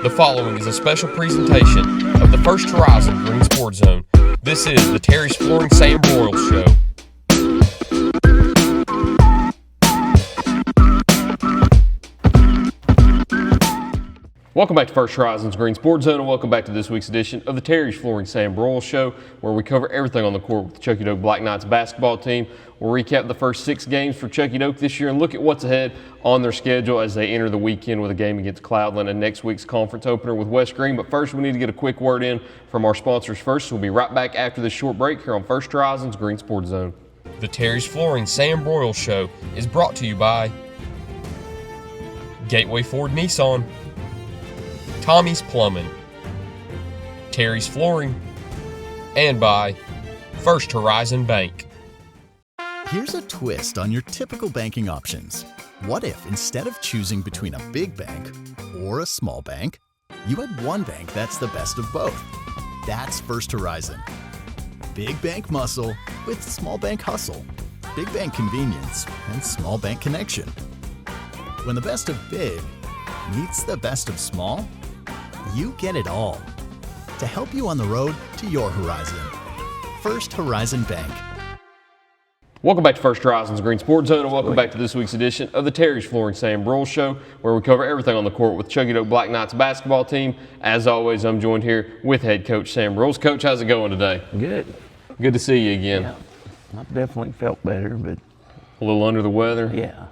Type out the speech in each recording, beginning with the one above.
The following is a special presentation of the First Horizon Green Sports Zone. This is the Terry's Flooring Sam Broyles Show. Welcome back to First Horizon's Green Sports Zone, and welcome back to this week's edition of the Terry's Flooring Sam Broyles Show, where we cover everything on the court with the Chuckey-Doak Black Knights basketball team. We'll recap the first 6 games for Chuckey-Doak this year and look at what's ahead on their schedule as they enter the weekend with a game against Cloudland and next week's conference opener with West Green. But first, we need to get a quick word in from our sponsors first. So we'll be right back after this short break here on First Horizon's Green Sports Zone. The Terry's Flooring Sam Broyles Show is brought to you by Gateway Ford Nissan, Tommy's Plumbing, Terry's Flooring, and by First Horizon Bank. Here's a twist on your typical banking options. What if instead of choosing between a big bank or a small bank, you had one bank that's the best of both? That's First Horizon. Big bank muscle with small bank hustle. Big bank convenience and small bank connection. When the best of big meets the best of small, you get it all. To help you on the road to your horizon. First Horizon Bank. Welcome back to First Horizon's Green Sports Zone, and welcome back to this week's edition of the Terry's Flooring Sam Broyles Show, where we cover everything on the court with Chuckey-Doak Black Knights basketball team. As always, I'm joined here with head coach Sam Broyles. Coach, how's it going today? Good. Good to see you again. Yeah, I've definitely felt better, but A little under the weather? yeah.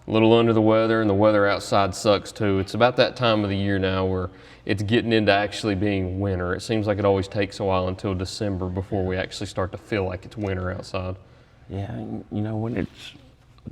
A little under the weather, and the weather outside sucks too. It's about that time of the year now where it's getting into actually being winter. It seems like it always takes a while until December before we actually start to feel like it's winter outside. Yeah, you know, when it's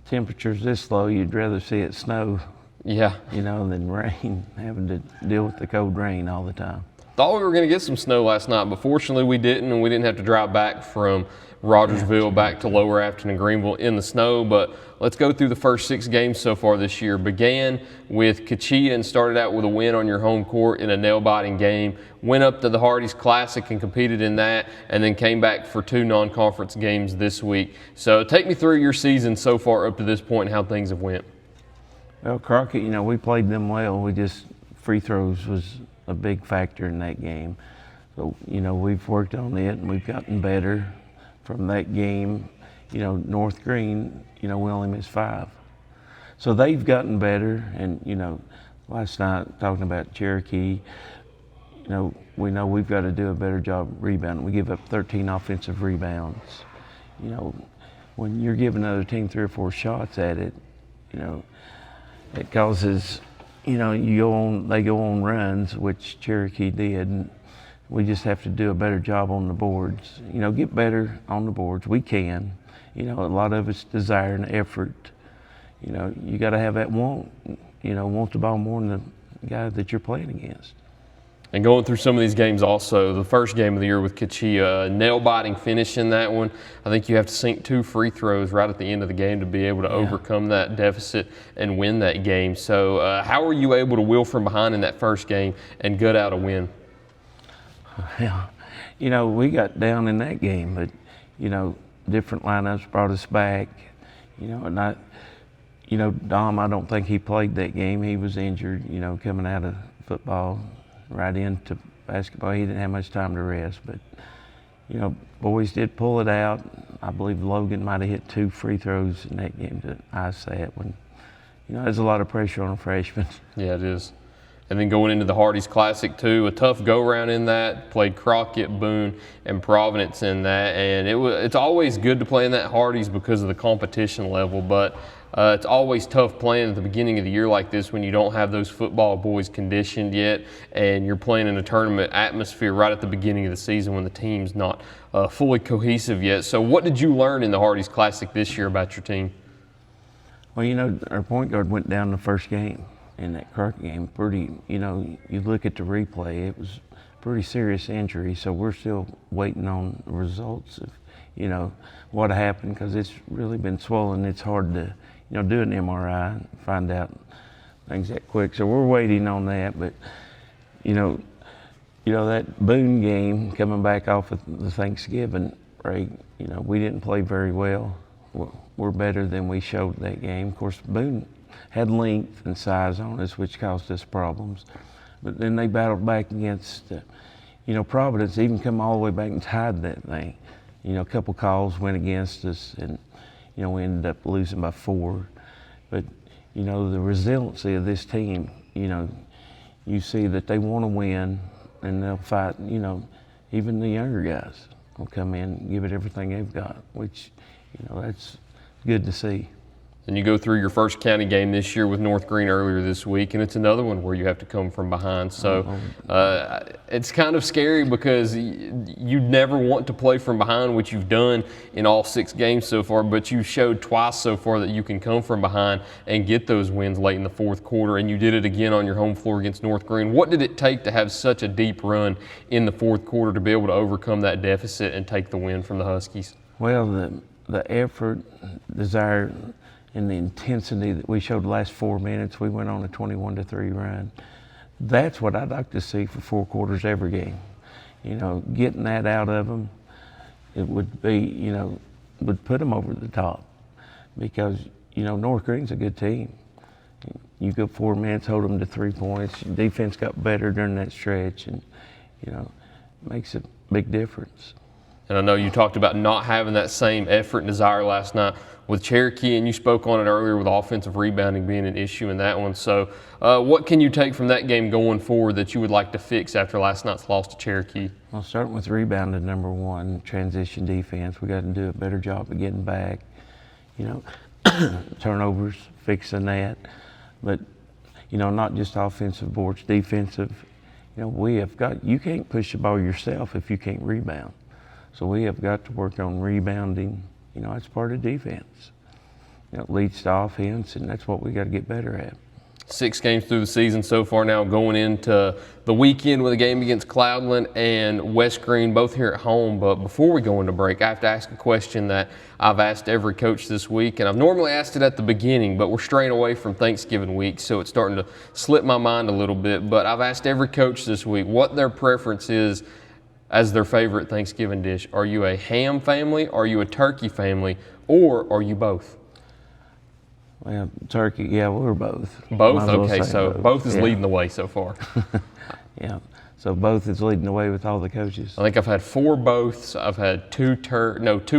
temperatures this low, you'd rather see it snow, Yeah. you know, than rain, having to deal with the cold rain all the time. Thought we were going to get some snow last night, but fortunately we didn't, and we didn't have to drive back from Rogersville back to Lower Afton and Greenville in the snow. But let's go through the first 6 games so far this year. Began with Chuckey and started out with a win on your home court in a nail-biting game. Went up to the Hardee's Classic and competed in that, and then came back for 2 non-conference games this week. So take me through your season so far up to this point and how things have went. Well, Crockett, you know, we played them well. Free throws was a big factor in that game. So, you know, we've worked on it and we've gotten better from that game. You know, North Green, you know, we only missed 5. So they've gotten better. And, you know, last night talking about Cherokee, you know we've got to do a better job rebounding. We give up 13 offensive rebounds. You know, when you're giving another team 3 or 4 shots at it, you know, it causes, you know, they go on runs, which Cherokee did. And we just have to do a better job on the boards. You know, get better on the boards. We can. You know, a lot of it's desire and effort. You know, you got to have that want. You know, want the ball more than the guy that you're playing against. And going through some of these games also, the first game of the year with Chuckey, nail-biting finish in that one. I think you have to sink 2 free throws right at the end of the game to be able to overcome that deficit and win that game. So how were you able to wheel from behind in that first game and gut out a win? Yeah, you know, we got down in that game, but, you know, different lineups brought us back. You know, Dom, I don't think he played that game. He was injured, you know, coming out of football right into basketball. He didn't have much time to rest, but, you know, boys did pull it out. I believe Logan might have hit 2 free throws in that game to ice that one. You know, there's a lot of pressure on a freshman. Yeah, it is. And then going into the Hardee's Classic too, a tough go-around in that. Played Crockett, Boone, and Providence in that. And it's always good to play in that Hardee's because of the competition level, but it's always tough playing at the beginning of the year like this when you don't have those football boys conditioned yet and you're playing in a tournament atmosphere right at the beginning of the season when the team's not fully cohesive yet. So what did you learn in the Hardee's Classic this year about your team? Well, you know, our point guard went down the first game. In that Crockett game, you know, you look at the replay, it was a pretty serious injury, so we're still waiting on the results of, you know, what happened, because it's really been swollen. It's hard to, you know, do an MRI and find out things that quick, so we're waiting on that. But, you know, that Boone game, coming back off of the Thanksgiving break, you know, we didn't play very well. We're better than we showed that game. Of course, Boone had length and size on us, which caused us problems. But then they battled back against, Providence, even come all the way back and tied that thing. A couple calls went against us, and, we ended up losing by 4. But, the resiliency of this team, you see that they want to win, and they'll fight, even the younger guys will come in and give it everything they've got, which, that's good to see. And you go through your first county game this year with North Green earlier this week, and it's another one where you have to come from behind. So it's kind of scary because you never want to play from behind, which you've done in all 6 games so far, but you showed twice so far that you can come from behind and get those wins late in the 4th quarter, and you did it again on your home floor against North Green. What did it take to have such a deep run in the 4th quarter to be able to overcome that deficit and take the win from the Huskies? Well, the effort, desire, and the intensity that we showed the last 4 minutes, we went on a 21-3 run. That's what I'd like to see for 4 quarters every game. Getting that out of them, it would be, would put them over the top, because, North Green's a good team. You go 4 minutes, hold them to 3 points. Your defense got better during that stretch, and, it makes a big difference. And I know you talked about not having that same effort and desire last night with Cherokee, and you spoke on it earlier with offensive rebounding being an issue in that one. So what can you take from that game going forward that you would like to fix after last night's loss to Cherokee? Well, starting with rebounding, number 1, transition defense. We got to do a better job of getting back. Turnovers, fixing that. But, not just offensive boards, defensive. You can't push the ball yourself if you can't rebound. So we have got to work on rebounding. That's part of defense. It leads to offense, and that's what we got to get better at. 6 games through the season so far now, going into the weekend with a game against Cloudland and West Green, both here at home. But before we go into break, I have to ask a question that I've asked every coach this week, and I've normally asked it at the beginning, but we're straying away from Thanksgiving week, so it's starting to slip my mind a little bit. But I've asked every coach this week what their preference is as their favorite Thanksgiving dish. Are you a ham family, are you a turkey family, or are you both? Well, turkey, yeah, we're both. Both? Okay, so both is leading the way so far. Yeah, so both is leading the way with all the coaches. I think I've had 4 boths. I've had 2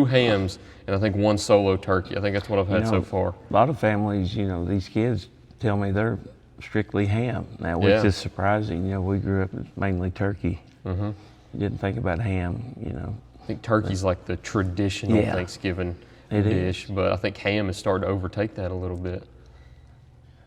hams, and I think 1 solo turkey. I think that's what I've had so far. A lot of families, these kids tell me they're strictly ham now, which is surprising. We grew up mainly turkey. Mm-hmm. Didn't think about ham, I think turkey's like the traditional Thanksgiving dish, but I think ham is starting to overtake that a little bit.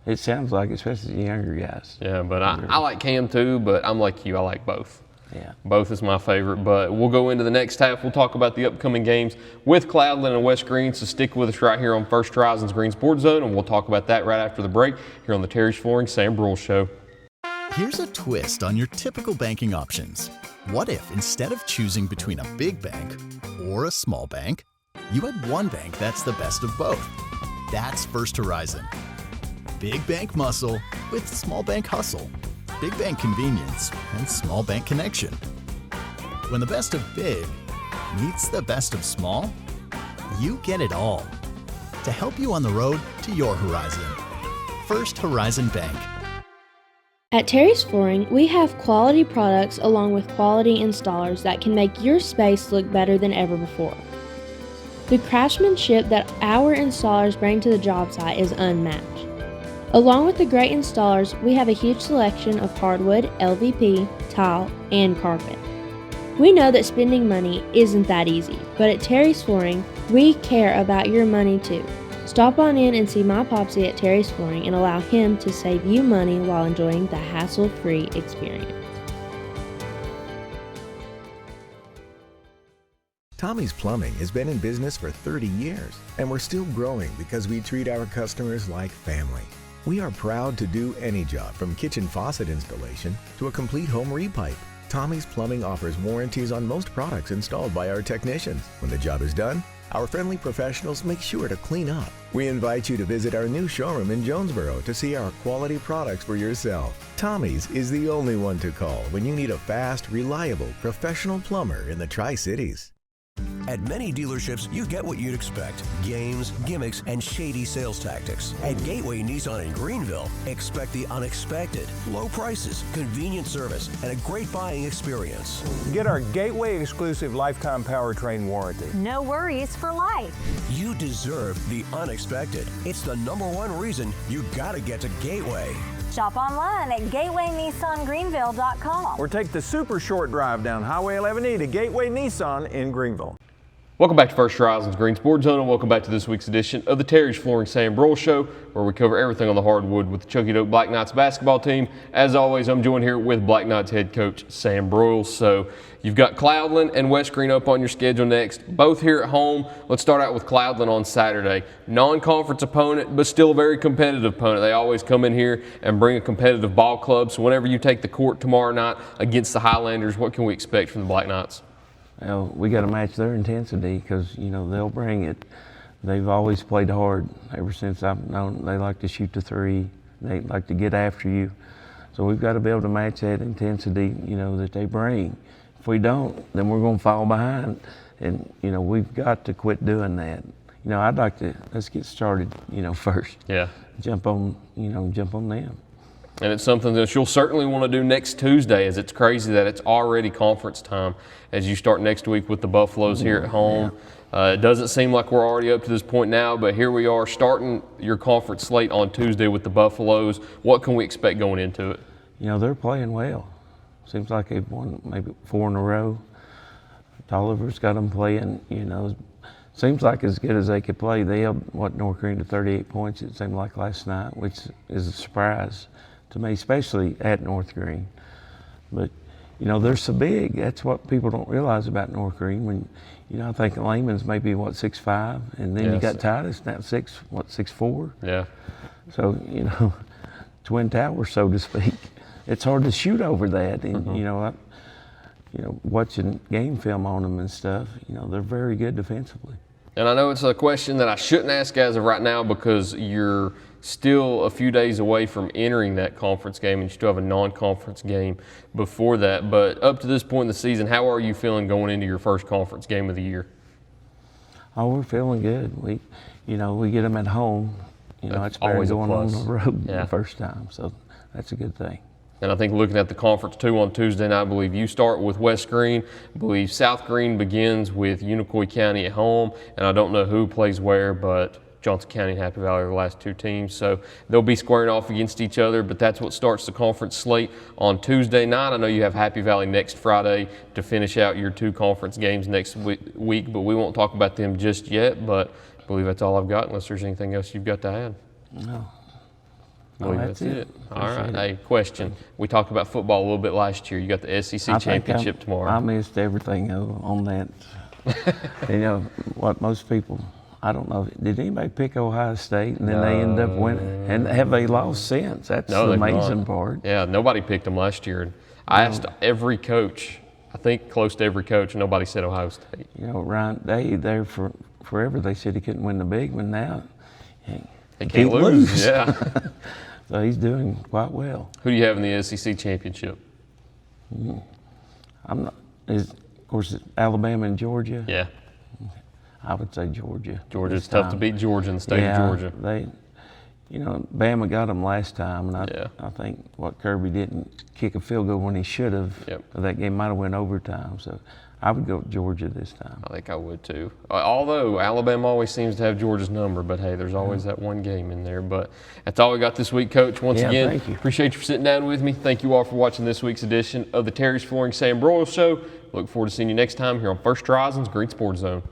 It sounds like, especially the younger guys. Yeah, but I like ham too, but I'm like you, I like both. Yeah. Both is my favorite, but we'll go into the next half. We'll talk about the upcoming games with Cloudland and West Green, so stick with us right here on First Horizons Green Sports Zone, and we'll talk about that right after the break here on the Terry's Flooring Sam Broyles Show. Here's a twist on your typical banking options. What if, instead of choosing between a big bank or a small bank, you had one bank that's the best of both? That's First Horizon. Big bank muscle with small bank hustle. Big bank convenience and small bank connection. When the best of big meets the best of small, you get it all. To help you on the road to your horizon. First Horizon Bank. At Terry's Flooring, we have quality products along with quality installers that can make your space look better than ever before. The craftsmanship that our installers bring to the job site is unmatched. Along with the great installers, we have a huge selection of hardwood, LVP, tile, and carpet. We know that spending money isn't that easy, but at Terry's Flooring, we care about your money too. Stop on in and see my Popsy at Terry's Flooring and allow him to save you money while enjoying the hassle-free experience. Tommy's Plumbing has been in business for 30 years, and we're still growing because we treat our customers like family. We are proud to do any job from kitchen faucet installation to a complete home repipe. Tommy's Plumbing offers warranties on most products installed by our technicians. When the job is done, our friendly professionals make sure to clean up. We invite you to visit our new showroom in Jonesboro to see our quality products for yourself. Tommy's is the only one to call when you need a fast, reliable, professional plumber in the Tri-Cities. At many dealerships, you get what you'd expect. Games, gimmicks, and shady sales tactics. At Gateway Nissan in Greenville, expect the unexpected. Low prices, convenient service, and a great buying experience. Get our Gateway exclusive lifetime powertrain warranty. No worries for life. You deserve the unexpected. It's the #1 reason you gotta get to Gateway. Shop online at gatewaynissangreenville.com. Or take the super short drive down Highway 11E to Gateway Nissan in Greenville. Welcome back to First Horizons Green Sports Zone, and welcome back to this week's edition of the Terry's Flooring Sam Broyles Show, where we cover everything on the hardwood with the Chuckey-Doak Black Knights basketball team. As always, I'm joined here with Black Knights head coach Sam Broyles. So you've got Cloudland and West Green up on your schedule next, both here at home. Let's start out with Cloudland on Saturday. Non-conference opponent, but still a very competitive opponent. They always come in here and bring a competitive ball club. So whenever you take the court tomorrow night against the Highlanders, what can we expect from the Black Knights? Well, we got to match their intensity because, they'll bring it. They've always played hard ever since I've known. They like to shoot the three. They like to get after you. So we've got to be able to match that intensity, that they bring. If we don't, then we're going to fall behind. And, we've got to quit doing that. I'd like to, let's get started, first. Yeah. Jump on them. And it's something that you'll certainly want to do next Tuesday, as it's crazy that it's already conference time as you start next week with the Buffaloes here at home. Yeah. It doesn't seem like we're already up to this point now, but here we are starting your conference slate on Tuesday with the Buffaloes. What can we expect going into it? They're playing well. Seems like they've won maybe 4 in a row. Tolliver's got them playing, seems like as good as they could play. They held, North Green to 38 points, it seemed like last night, which is a surprise to me, especially at North Green. But, they're so big. That's what people don't realize about North Green. When, I think Lehman's maybe, 6'5", and then you got Titus now 6'4". Yeah. So, Twin Towers, so to speak. It's hard to shoot over that. And, watching game film on them and stuff, they're very good defensively. And I know it's a question that I shouldn't ask as of right now because you're still a few days away from entering that conference game and you still have a non-conference game before that. But up to this point in the season, how are you feeling going into your first conference game of the year? Oh, we're feeling good. We get them at home. That's better always going on the road the first time. So that's a good thing. And I think looking at the conference too on Tuesday night, I believe you start with West Green. I believe South Green begins with Unicoi County at home. And I don't know who plays where, but Johnson County and Happy Valley are the last two teams. So they'll be squaring off against each other, but that's what starts the conference slate on Tuesday night. I know you have Happy Valley next Friday to finish out your 2 conference games next week, but we won't talk about them just yet. But I believe that's all I've got unless there's anything else you've got to add. No. Well, that's it. All right. Hey, question. We talked about football a little bit last year. You got the SEC championship tomorrow. I missed everything on that. What most people, I don't know, did anybody pick Ohio State and then they end up winning? And have they lost since? That's the amazing part. Yeah, nobody picked them last year. I asked every coach, I think close to every coach, and nobody said Ohio State. Ryan Day there for forever, they said he couldn't win the big one. Now he can't lose. Yeah. So he's doing quite well. Who do you have in the SEC championship? Of course, it's Alabama and Georgia. Yeah. I would say Georgia. Georgia's tough to beat Georgia in the state of Georgia. Bama got them last time, and I think Kirby didn't kick a field goal when he should have. Yep. That game might have went overtime. So I would go with Georgia this time. I think I would too. Although Alabama always seems to have Georgia's number, but hey, there's always that one game in there. But that's all we got this week, Coach. Once again, thank you. Appreciate you for sitting down with me. Thank you all for watching this week's edition of the Terry's Flooring Sam Broyles Show. Look forward to seeing you next time here on First Horizons Green Sports Zone.